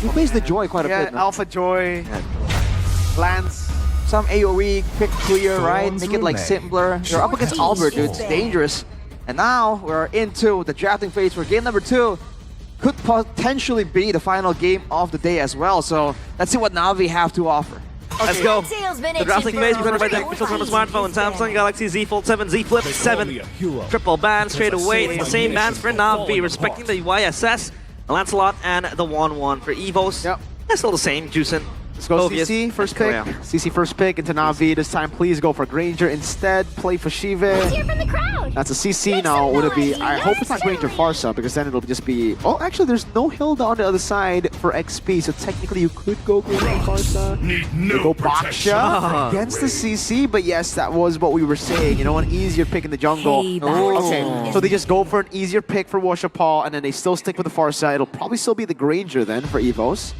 He plays the Joy quite a bit. No? Alpha Joy, Lance. Some AoE, quick clear, right? Make it like simpler. You're up against Albert, dude. It's dangerous. And now we're into the drafting phase where game number 2 could potentially be the final game of the day as well. So let's see what NAVI have to offer. Okay. Let's go. The drafting phase presented by the official from the smartphone. Samsung Galaxy Z Fold 7, Z Flip 7. Triple ban straight away. It's the same bans for NAVI, respecting the YSS, Lancelot, and the 1-1 for EVOS. Yep. That's still the same, Juicin. Let's go CC, first pick. CC first pick into NAVI. This time, please go for Granger instead. Play for Shive. That's a CC now. Would it be? I hope it's not Granger Farsa, because then it'll just be... Oh, actually, there's no Hilda on the other side for XP, so technically you could go Granger Farsa. You go Baksha against the CC, but yes, that was what we were saying. You know, an easier pick in the jungle. Okay, so they just go for an easier pick for Washapal, and then they still stick with the Farsa. It'll probably still be the Granger then for EVOS.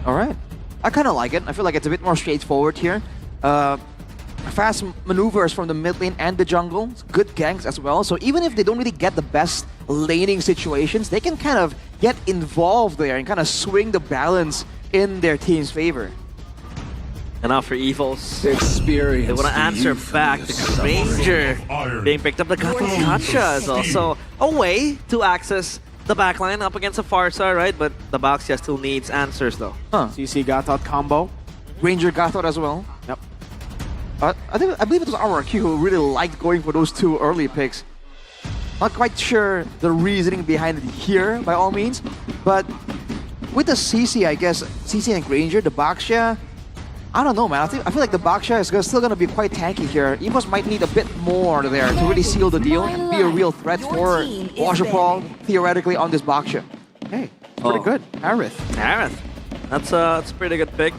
All right. I kind of like it. I feel like it's a bit more straightforward here. Fast maneuvers from the mid lane and the jungle. Good ganks as well. So even if they don't really get the best laning situations, they can kind of get involved there and kind of swing the balance in their team's favor. And now for EVOS, experience. They want to answer back. The Granger being picked up. The Gacha is also a way to access the backline up against a Farsa, right? But the Baksha still needs answers though. CC Gatot combo. Granger Gatot as well. Yep. I believe it was RRQ who really liked going for those 2 early picks. Not quite sure the reasoning behind it here, by all means. But with the CC, I guess, CC and Granger, the Baksha, I don't know, man. I feel like the Baksha is still going to be quite tanky here. EVOS might need a bit more there to really seal the deal and be a real threat for Washapal, theoretically, on this Baksha. Hey, pretty good. Aerith. That's a pretty good pick.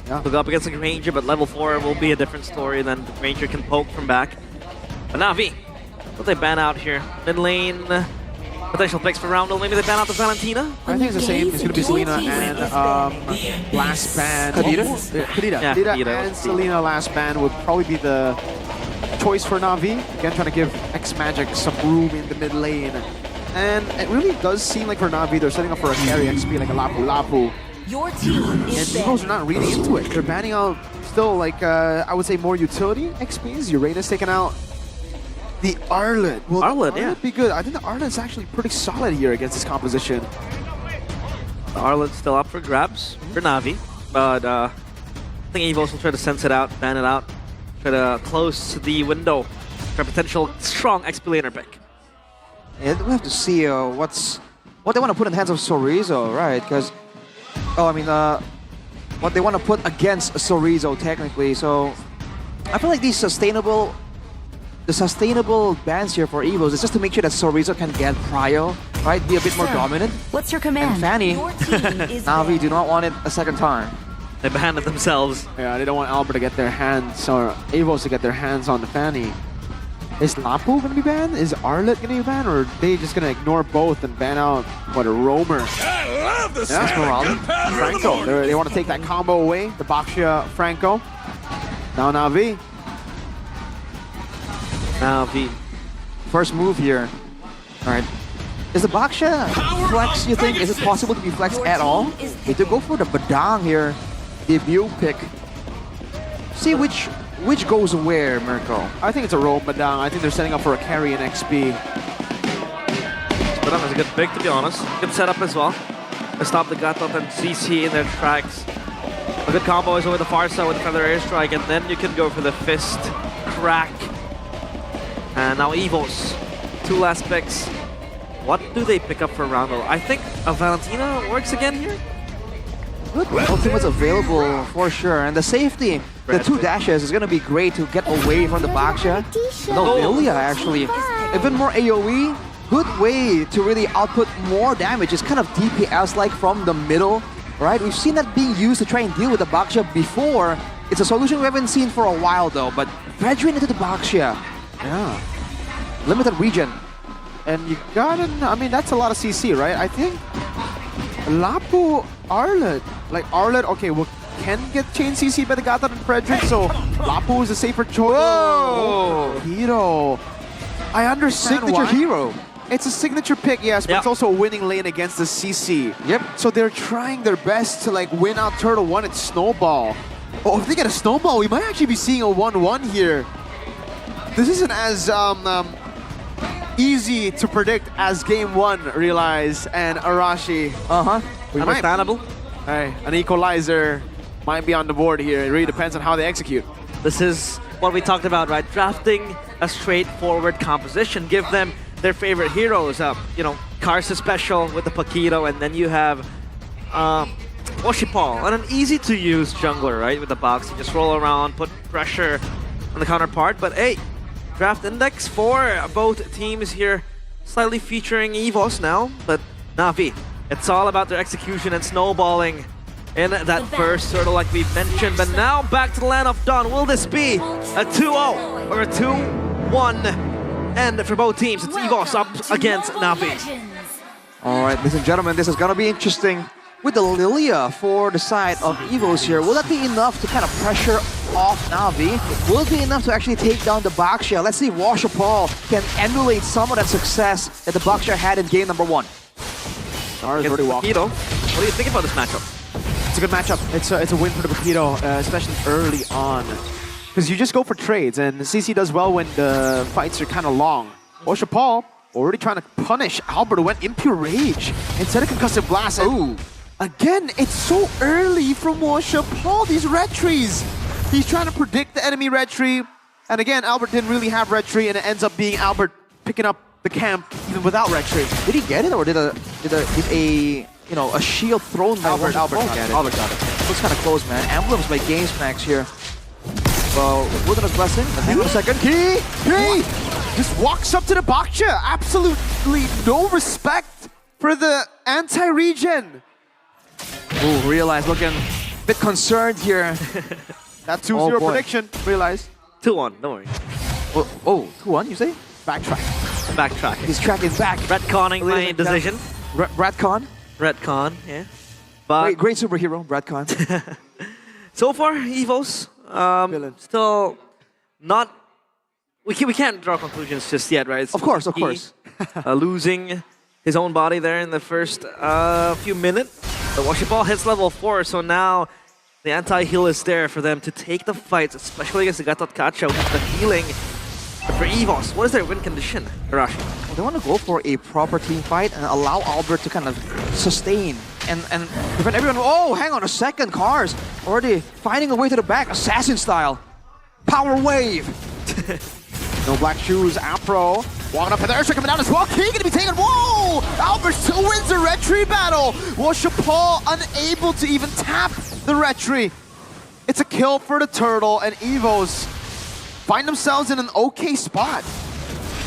Yeah. To go up against the Granger, but level 4 will be a different story. Then the Granger can poke from back. But NAVI, what they ban out here? Mid lane, potential picks for Roundel. Maybe they ban out the Valentina? I think it's the same. It's going to be Selena and last ban. Kadita. Yeah, Kadita and Selena last ban would probably be the choice for NAVI. Again, trying to give X-Magic some room in the mid lane. And it really does seem like for NAVI, they're setting up for a carry XP like a Lapu Lapu. Your team is and EVOS are not reading into it. They're banning out still like, I would say more utility XPs. Uranus taking out the Arlet. Well, Arlet, yeah. Would be good. I think the Arlet's actually pretty solid here against this composition. The Arlet's still up for grabs for NAVI, but I think EVOS will try to sense it out, ban it out, try to close the window for a potential strong XP laner pick. Yeah, we have to see what they want to put in the hands of Sorizo, right? Because, what they want to put against Sorizo technically. So I feel like the sustainable bans here for EVOS is just to make sure that Sorizo can get prio, right? Be a bit more dominant. What's your command? And Fanny, NAVI do not want it a second time. They banned it themselves. Yeah, they don't want Albert to get their hands, or EVOS to get their hands on the Fanny. Is Lapu going to be banned? Is Arlet going to be banned? Or are they just going to ignore both and ban out, what, a Roamer? I love the Franco. They want to take that combo away. The Baksha Franco. Now NAVI. NAVI. First move here. All right. Is the Baksha flex, you think? Is it possible to be flexed at all? They do go for the Badang here. Debut pick. See which goes where, Mirko? I think it's a roam Badang. I think they're setting up for a carry in XP. Badang is a good pick, to be honest. Good setup as well. They stop the Gatot and CC in their tracks. A good combo is over the far side with Feather Airstrike, and then you can go for the Fist Crack. And now EVOS. 2 last picks. What do they pick up for Roundel? I think a Valentina works again here. Good ultimates available for sure, and the safety, the 2 dashes is going to be great to get away from the Baksha. No, Lilia actually. Even more AoE, good way to really output more damage. It's kind of DPS-like from the middle, right? We've seen that being used to try and deal with the Baksha before. It's a solution we haven't seen for a while though, but Fredrin into the Baksha. Yeah. Limited regen. And you gotta, I mean, that's a lot of CC, right? I think Lapu, Arlet, like Arlet, okay, well, can get chain CC by the Gatot and Frederick, so Lapu is a safer choice. Whoa! Hero. I understand Signature why. hero. It's a signature pick, yes, but Yeah. it's also a winning lane against the CC. Yep. So they're trying their best to like win out Turtle 1 and Snowball. Oh, if they get a Snowball, we might actually be seeing a 1-1 here. This isn't as easy to predict as Game 1, Realize, and Arashi. Uh-huh. Understandable. Hey, an equalizer might be on the board here. It really depends on how they execute. This is what we talked about, right? Drafting a straightforward composition. Give them their favorite heroes. You know, Karsa special with the Paquito, and then you have Oshipal, and an easy-to-use jungler, right? With the box, you just roll around, put pressure on the counterpart. But hey, draft index for both teams here, slightly featuring EVOS now, but Navi. It's all about their execution and snowballing in that first turtle, like we mentioned. But now back to the land of Dawn. Will this be a 2-0 or a 2-1 end for both teams? It's EVOS up against Navi. All right, ladies and gentlemen, this is going to be interesting. With the Lilia for the side of EVOS here, will that be enough to kind of pressure off Navi? Will it be enough to actually take down the Baksha? Let's see if Washapal can emulate some of that success that the Baksha had in game number 1. Stars already walked. Paquito, what do you think about this matchup? It's a good matchup. It's a win for the Paquito, especially early on. Because you just go for trades, and CC does well when the fights are kind of long. Oshapal already trying to punish Albert, who went Impure Rage instead of Concussive Blast. Ooh. Again, it's so early from Oshapal, these red trees. He's trying to predict the enemy red tree. And again, Albert didn't really have red tree, and it ends up being Albert picking up the camp even without red tree. Did he get it, or did a shield thrown by Albert Washapal? got it. Albert got it. Looks kind of close, man. Emblems by Games Max here. Well, Wilderness Blessing. Hang on a second. He just walks up to the Baksha. Absolutely no respect for the anti-regen. Ooh, Realize looking a bit concerned here. That 2-0 boy. prediction, Realize. 2-1, don't worry. Oh, 2-1, you say? Backtrack. Backtrack. His track is back. Retconning my decision. Bradcon. Retcon, yeah. But Great superhero, Bradcon. so far, EVOS, still not... We can't draw conclusions just yet, right? It's Of course. losing his own body there in the first few minutes. The Washipal hits level 4, so now the anti-heal is there for them to take the fight, especially against the Gatot Kacha with the healing. But for EVOS, what is their win condition, Arashi? Well, they want to go for a proper team fight and allow Albert to kind of sustain and prevent everyone. Oh, hang on a second, Cars already finding a way to the back, assassin style. Power wave. No black shoes, Afro. Walking up to the airstrike coming down as well. King gonna be taken. Whoa! Albert still wins the red tree battle. Washapal unable to even tap the red tree. It's a kill for the turtle, and EVOS find themselves in an okay spot.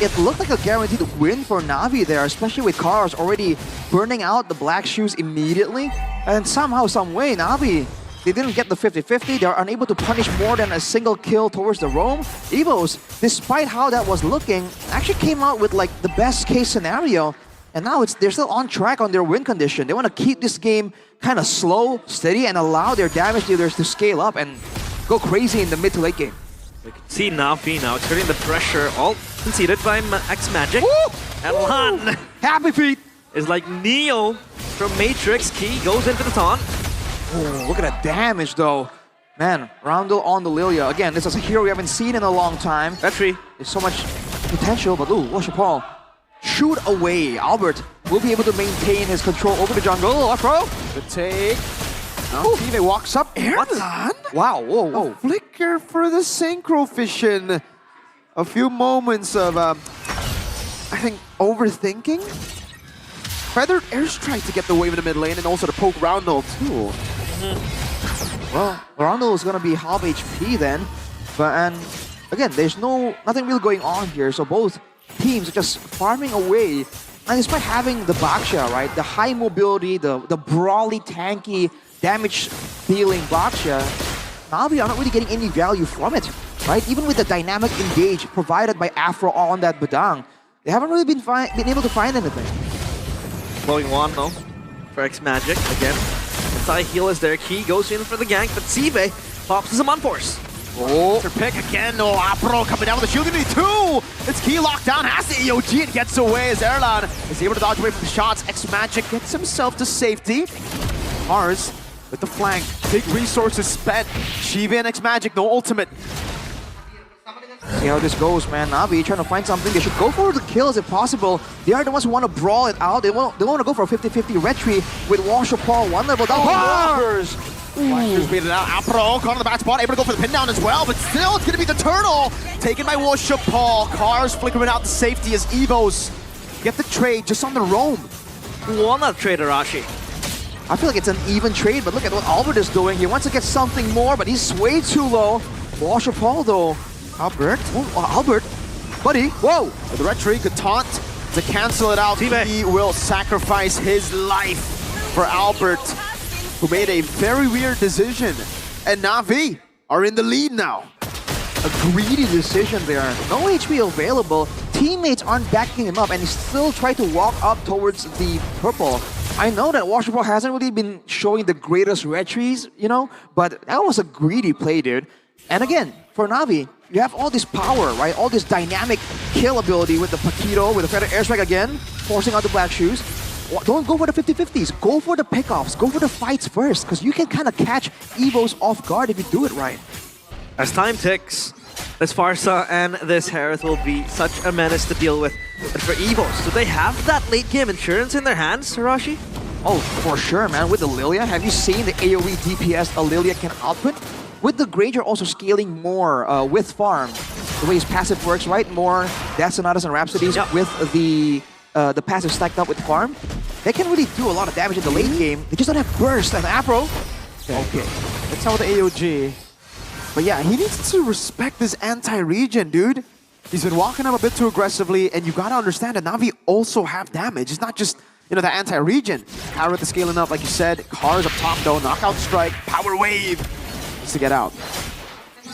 It looked like a guaranteed win for Navi there, especially with Cars already burning out the black shoes immediately. And somehow, some way, Navi, they didn't get the 50-50. They are unable to punish more than a single kill towards the roam. EVOS, despite how that was looking, actually came out with like the best case scenario. And now they're still on track on their win condition. They want to keep this game kind of slow, steady, and allow their damage dealers to scale up and go crazy in the mid to late game. We can see Navi now exerting the pressure, all conceded by X-Magic. Woo! And Lan Happy feet! is like Neo from Matrix. Key goes into the taunt. Oh, look at that damage though. Man, Roundel on the Lilia. Again, this is a hero we haven't seen in a long time. Red tree. There's so much potential, but ooh, Washapal. Shoot away. Albert will be able to maintain his control over the jungle. Afro. The take. Now Tive walks up. Erlan? Wow, whoa. Flicker for the Synchro Fission. A few moments of, I think, overthinking. Feathered airstrike to get the wave in the mid lane and also to poke Roundel too. Well, Roundel is going to be half HP then. But, and again, there's nothing really going on here. So both teams are just farming away. And despite having the Baksha, right, the high mobility, the brawly, tanky, damage-dealing Baksha, Navi are not really getting any value from it, right? Even with the dynamic engage provided by Afro on that Badang, they haven't really been able to find anything. Blowing one, though, for X-Magic again. Anti-heal is there. Key goes in for the gank, but Sive pops some unforce. Oh, pick again. No, Apro coming down with the shield unity too. It's key locked down. Has the EOG and gets away as Erlan is able to dodge away from the shots. X-Magic gets himself to safety. Mars with the flank. Big resources spent. Shiva and X-Magic, no ultimate. See how this goes, man. Navi trying to find something. They should go for the kills if possible. They are the ones who want to brawl it out. They want to go for a 50-50 retreat with Washer Paul one level down. Walkers! Walkers beat it out. Apro caught on the back spot, able to go for the pin down as well, but still it's going to be the turtle. Taken by Washer Paul. Cars flickering out to safety as EVOS get the trade just on the roam. Who won that trade, Arashi? I feel like it's an even trade, but look at what Albert is doing. He wants to get something more, but he's way too low. Washer Paul, though. Albert? Oh, Albert? Buddy, whoa! With the retreat, good taunt to cancel it out. He will sacrifice his life for Albert, who made a very weird decision. And Navi are in the lead now. A greedy decision there. No HP available. Teammates aren't backing him up, and he still tried to walk up towards the purple. I know that Washer Paul hasn't really been showing the greatest retries, you know, but that was a greedy play, dude. And again, for Navi, you have all this power, right? All this dynamic kill ability with the Paquito, with the Feather Airstrike again, forcing out the Black Shoes. Don't go for the 50-50s. Go for the pickoffs. Go for the fights first, because you can kind of catch EVOS off guard if you do it right. As time ticks, this Pharsa and this Harith will be such a menace to deal with. But for EVOS, do they have that late game insurance in their hands, Hirashi? Oh, for sure, man. With the Lilia, have you seen the AoE DPS a Lilia can output? With the Granger also scaling more with farm, the way his passive works, right? More Death Sonatas and Rhapsodies with the passive stacked up with farm. They can really do a lot of damage in the late game. They just don't have burst and Afro. Okay, that's how the AOG. But yeah, he needs to respect this anti-regen, dude. He's been walking up a bit too aggressively, and you gotta understand that Navi also have damage. It's not just, you know, the anti-regen. Harith is scaling up, like you said. Cars up top though, knockout strike, power wave. To get out.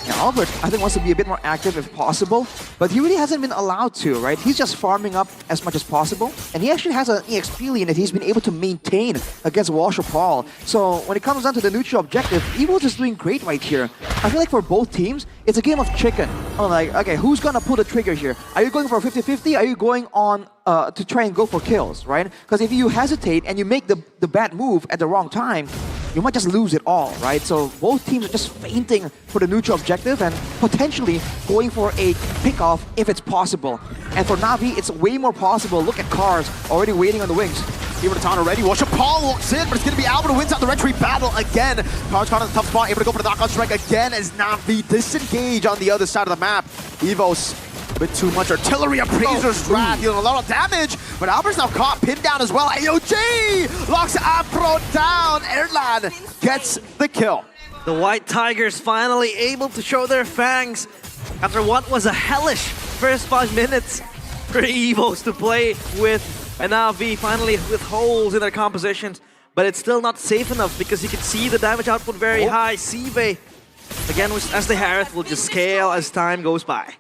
Yeah, Albert, I think, wants to be a bit more active if possible, but he really hasn't been allowed to, right? He's just farming up as much as possible, and he actually has an EXP lane that he's been able to maintain against Washer Paul. So when it comes down to the neutral objective, EVOS is doing great right here. I feel like for both teams, it's a game of chicken. I'm like, okay, who's gonna pull the trigger here? Are you going for a 50-50? Are you going on to try and go for kills, right? Because if you hesitate and you make the bad move at the wrong time, you might just lose it all, right? So both teams are just fainting for the neutral objective and potentially going for a pickoff if it's possible. And for Navi, it's way more possible. Look at Cars already waiting on the wings. Here with the taunt already. Washer Paul walks in, but it's going to be Albert who wins out the retreat battle again. Cars caught in the tough spot, able to go for the knockout strike again as Navi disengage on the other side of the map. EVOS a bit too much artillery, Appraiser's Wrath, dealing a lot of damage, but Albert's now caught, pinned down as well. AOG locks Apro down. Erlan gets the kill. The White Tigers finally able to show their fangs after what was a hellish first 5 minutes for EVOS to play with. And now V finally with holes in their compositions, but it's still not safe enough because you can see the damage output very high. Sive, again, as the Harith, will just scale as time goes by.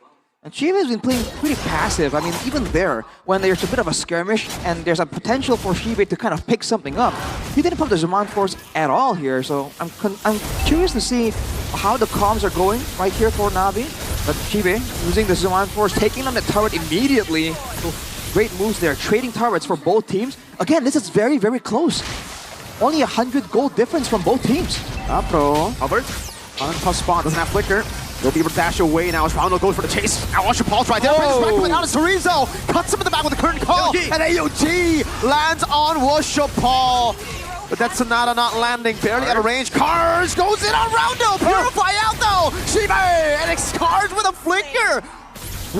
And Shiva has been playing pretty passive. I mean, even there, when there's a bit of a skirmish and there's a potential for Shiva to kind of pick something up, he didn't put the Zaman Force at all here. So I'm curious to see how the comms are going right here for Navi. But Shiva using the Zaman Force, taking on the turret immediately. So great moves there, trading turrets for both teams. Again, this is very, very close. Only 100 gold difference from both teams. Apro, Albert, on tough spot, doesn't have flicker. They'll be able to dash away now as Ronald goes for the chase. Now Washer Paul's right there. Right coming out as Chorizo cuts him in the back with a curtain call. And AOG lands on Washer Paul. But that's Sonata not landing, barely out of range. Cars goes in on Rondo. Purify out though. Shiba and Cars with a flicker.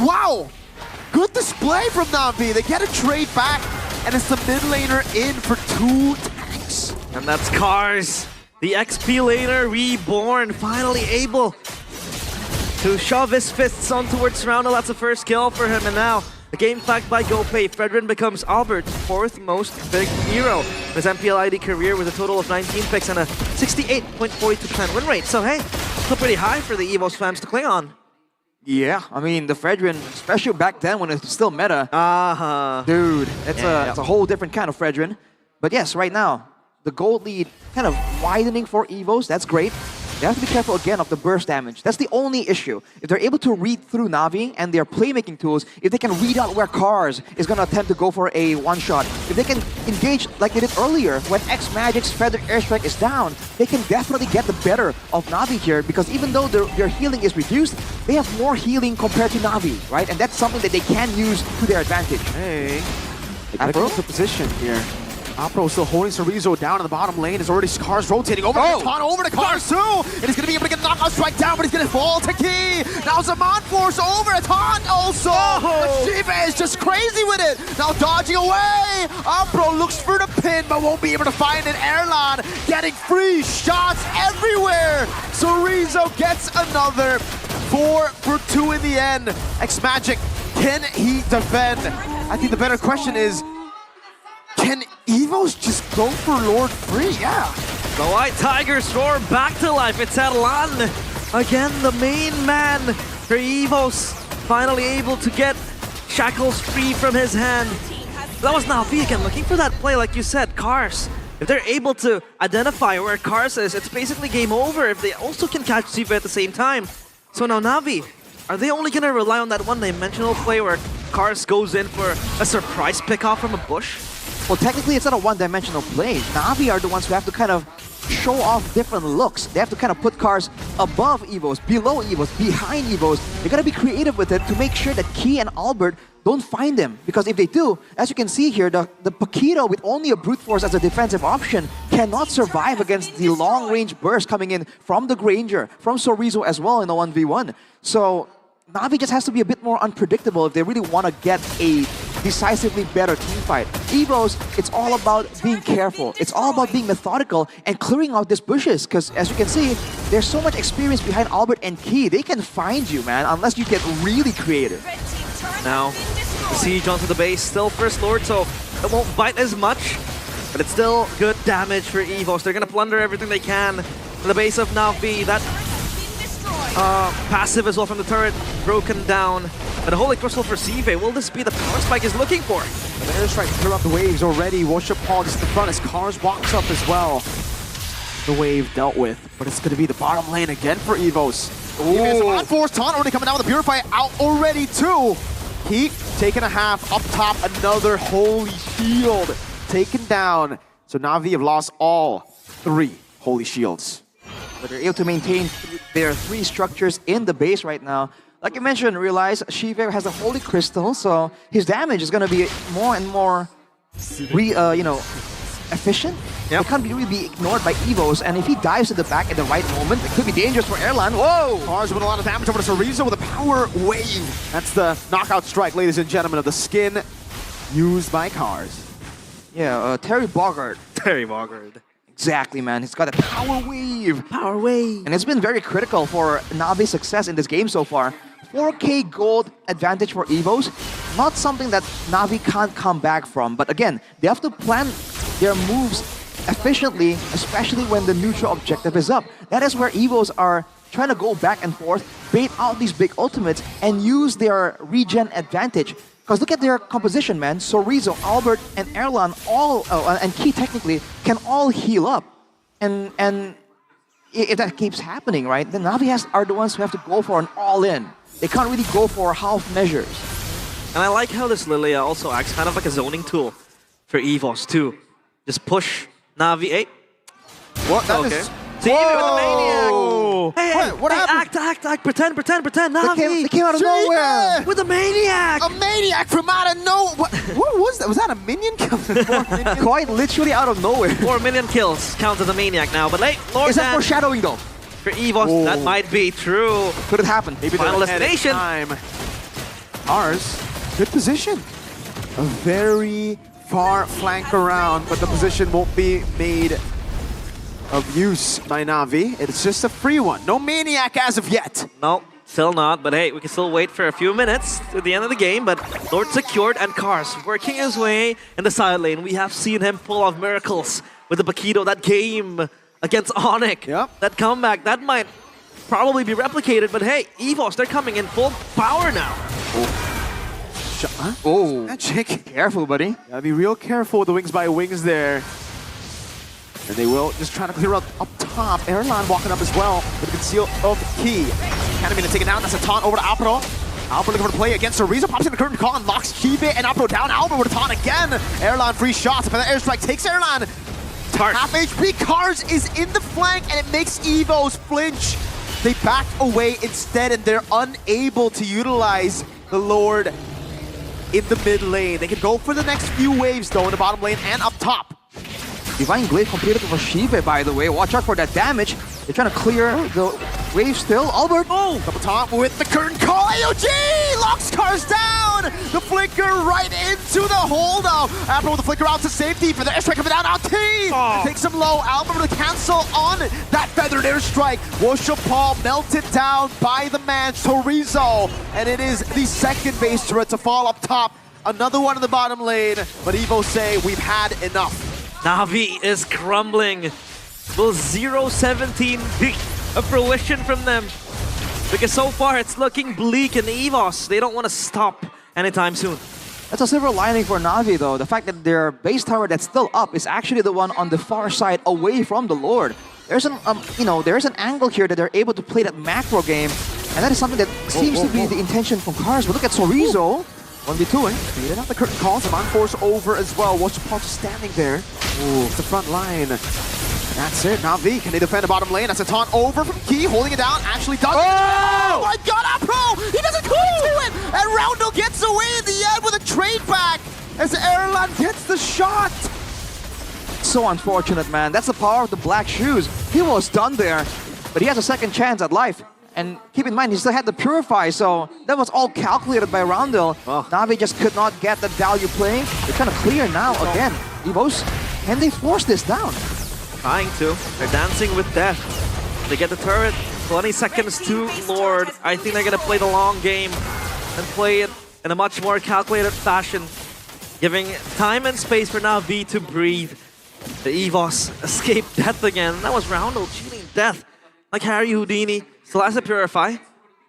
Wow. Good display from Navi. They get a trade back, and it's the mid laner in for 2 tanks. And that's Cars, the XP laner reborn, finally able to shove his fists on towards Roundel. That's the first kill for him, and now the game fact by GoPay. Fredrin becomes Albert's 4th most big hero. His MPL ID career with a total of 19 picks and a 68.42% win rate. So hey, still pretty high for the EVOS fans to cling on. Yeah, I mean, the Fredrin, especially back then when it's still meta. Dude, it's a whole different kind of Fredrin. But yes, right now, the gold lead kind of widening for EVOS. That's great. they have to be careful again of the burst damage. That's the only issue. If they're able to read through Navi and their playmaking tools, if they can read out where Cars is going to attempt to go for a one-shot, if they can engage like they did earlier when X-Magic's Feather Airstrike is down, they can definitely get the better of Navi here because even though their healing is reduced, they have more healing compared to Navi, right? And that's something that they can use to their advantage. Hey, they gotta get into position here. Apro still holding Chorizo down in the bottom lane. Is already Cars rotating over to Ton, over to Cars too. And he's gonna be able to get a knockout strike down, but he's gonna fall to Key. Now Zaman force over to Ton also. Shiva is just crazy with it. Now dodging away. Apro looks for the pin, but won't be able to find it. Erlan getting free shots everywhere. Chorizo gets another 4 for 2 in the end. X-Magic, can he defend? I think the better question is, can EVOS just go for Lord Free? Yeah. The White Tigers roar back to life. It's Erlan. Again, the main man for EVOS. Finally able to get Shackles free from his hand. That was Navi again, looking for that play, like you said, Cars. If they're able to identify where Cars is, it's basically game over if they also can catch Siva at the same time. So now Navi, are they only going to rely on that one-dimensional play where Cars goes in for a surprise pick-off from a bush? Well, technically, it's not a one-dimensional play. Navi are the ones who have to kind of show off different looks. They have to kind of put Cars above EVOS, below EVOS, behind EVOS. They gotta be creative with it to make sure that Key and Albert don't find them. Because if they do, as you can see here, the Paquito with only a Brute Force as a defensive option cannot survive against the long-range burst coming in from the Granger, from Chorizo as well in the 1v1. So Navi just has to be a bit more unpredictable if they really want to get a decisively better team fight. EVOS, it's all about being careful. It's all about being methodical and clearing out these bushes. Because as you can see, there's so much experience behind Albert and Key. They can find you, man, unless you get really creative. Now, siege onto the base, still First Lord, so it won't bite as much. But it's still good damage for EVOS. They're going to plunder everything they can to the base of Navi. That passive as well from the turret, broken down. But a Holy Crystal for Sive, will this be the power spike he's looking for? The airstrike clear up the waves already. Worship Paul just in front as Cars walks up as well. The wave dealt with, but it's going to be the bottom lane again for EVOS. Ooh. Force Taunt already coming down with the Purify out already too. Heat taking a half up top, another Holy Shield taken down. So Navi have lost all 3 Holy Shields. But they're able to maintain their 3 structures in the base right now. Like you mentioned, realize Shiva has a Holy Crystal, so his damage is going to be more and more, efficient. Yep. It can't really be ignored by EVOS, and if he dives to the back at the right moment, it could be dangerous for Erlan. Whoa! Cars with a lot of damage over to Chorizo with a power wave. That's the knockout strike, ladies and gentlemen, of the skin used by Cars. Yeah, Terry Bogard. Terry Bogard. Exactly, man. He's got a power wave. Power wave. And it's been very critical for Navi's success in this game so far. 4K gold advantage for EVOS. Not something that Navi can't come back from. But again, they have to plan their moves efficiently, especially when the neutral objective is up. That is where EVOS are trying to go back and forth, bait out these big ultimates, and use their regen advantage. Because look at their composition, man. Chorizo, Albert, and Erlan, all, and Key technically, can all heal up. And if that keeps happening, right, then Navi are the ones who have to go for an all-in. They can't really go for half measures. And I like how this Lilia also acts kind of like a zoning tool for EVOS too. Just push Navi. Hey. What? That is... See with the Maniac. Hey, what happened? Act. Pretend. Navi. They came out of nowhere. With a Maniac. A Maniac from out of nowhere. What was that? Was that a minion kill? Quite literally out of nowhere. 4 million kills count as a Maniac now. But hey, Lord Is that foreshadowing though? For EVOS, that might be true. Could it happen? Maybe Final destination. Ours, good position. A very far flank around, but the position won't be made of use by Navi. It's just a free one. No Maniac as of yet. No, still not. But hey, we can still wait for a few minutes to the end of the game. But Lord secured and Cars working his way in the side lane. We have seen him pull off miracles with the Paquito. That game against Onyx. Yep. That comeback, that might probably be replicated. But hey, EVOS, they're coming in full power now. Oh, Magic. careful, buddy. Gotta be real careful with the wings by wings there. And they will just try to clear up top. Erlan walking up as well with the conceal of Key. Cannon to take it down. That's a taunt over to Alpro. Alpro looking for the play against Ariza. Pops in the curtain call and locks Chive and Alpro down. Alpro with a taunt again. Erlan free shots. But the airstrike takes Erlan. Half HP. Cars is in the flank and it makes EVOS flinch. They back away instead and they're unable to utilize the Lord in the mid lane. They can go for the next few waves though in the bottom lane and up top. Divine Glaive completed for Shive, by the way. Watch out for that damage. They're trying to clear the wave still. Albert! Oh! Double taunt with the curtain call. AOG! Locks Cars down! The flicker right into the hole now. Apple with the flicker out to safety for the airstrike coming down on T! Takes him low. Albert with a cancel on that feathered airstrike. Worship Paul melted down by the man Chorizo. And it is the second base turret to fall up top. Another one in the bottom lane. But EVO say we've had enough. Navi is crumbling. Will 0-17 be a fruition from them? Because so far it's looking bleak in EVOS. They don't want to stop anytime soon. That's a silver lining for Navi though. The fact that their base tower that's still up is actually the one on the far side away from the Lord. There's an there's an angle here that they're able to play that macro game, and that is something that seems to be the intention from Cars. But look at Chorizo. 1v2ing. Beat out the curtain calls. Amon Force over as well. Worship Paul just standing there. Ooh, it's the front line. That's it. Navi, can they defend the bottom lane? That's a taunt over from Key, holding it down. Actually does it. Oh my god, Apro! He doesn't come to it! And Roundel gets away in the end with a trade back as Erlan gets the shot. So unfortunate, man. That's the power of the black shoes. He was done there, but he has a second chance at life. And keep in mind, he still had the Purify, so that was all calculated by Roundel. Oh. Navi just could not get the value play. They're trying to clear now again. EVOS, can they force this down? Trying to. They're dancing with death. They get the turret. 20 seconds to Lord. I think they're going to play the long game and play it in a much more calculated fashion, giving time and space for Navi to breathe. The EVOS escape death again. That was Roundel cheating death. Like Harry Houdini. Still has a Purify,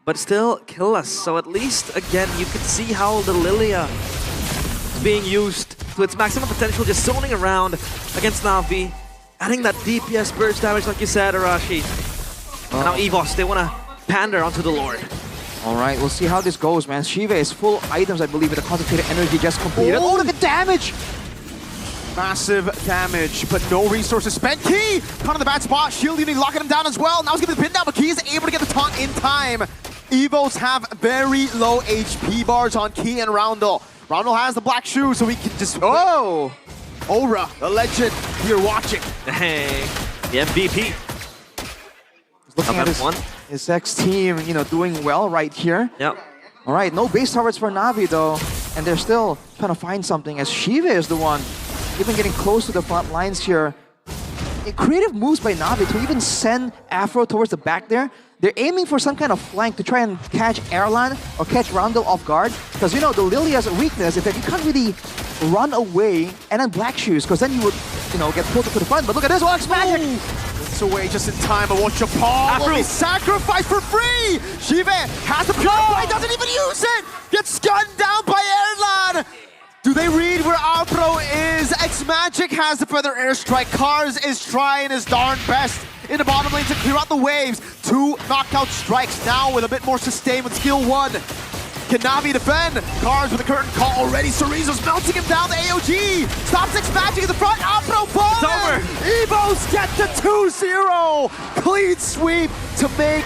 but still kill us. So at least, again, you can see how the Lilia is being used to its maximum potential, just zoning around against Navi, adding that DPS burst damage like you said, Arashi. And now EVOS, they want to pander onto the Lord. All right, we'll see how this goes, man. Shiva is full items, I believe, with the concentrated energy just completed. Oh, look at damage! Massive damage, but no resources spent. Key caught in the bad spot. Shield Unity locking him down as well. Now he's getting the pin down, but Key is able to get the taunt in time. EVOS have very low HP bars on Key and Roundel. Roundel has the black shoe, so he can just... Oh! Aura, the legend, you're watching. Hey, the MVP. Looking at his ex-team, doing well right here. Yep. All right, no base towers for Navi, though. And they're still trying to find something, as Shiva is the one even getting close to the front lines here. Creative moves by Navi to even send Afro towards the back there. They're aiming for some kind of flank to try and catch Erlan or catch Roundel off guard. Because, the Lilia's weakness is that you can't really run away and then black shoes, because then you would, get closer to the front. But look at this, Wax Magic! It's away just in time, but watch your paw will be sacrificed for free! Shiva has the Purify, doesn't even use it! Gets gunned down by Erlan! Do they read where Alpro is? X-Magic has the Feather Airstrike. Cars is trying his darn best in the bottom lane to clear out the waves. 2 knockout strikes now with a bit more sustain with skill 1. Can Navi defend? Cars with a curtain call already. Chorizo's melting him down. The AOG stops X-Magic in the front. Alpro falling! It's over! EVOS get the 2-0! Clean sweep to make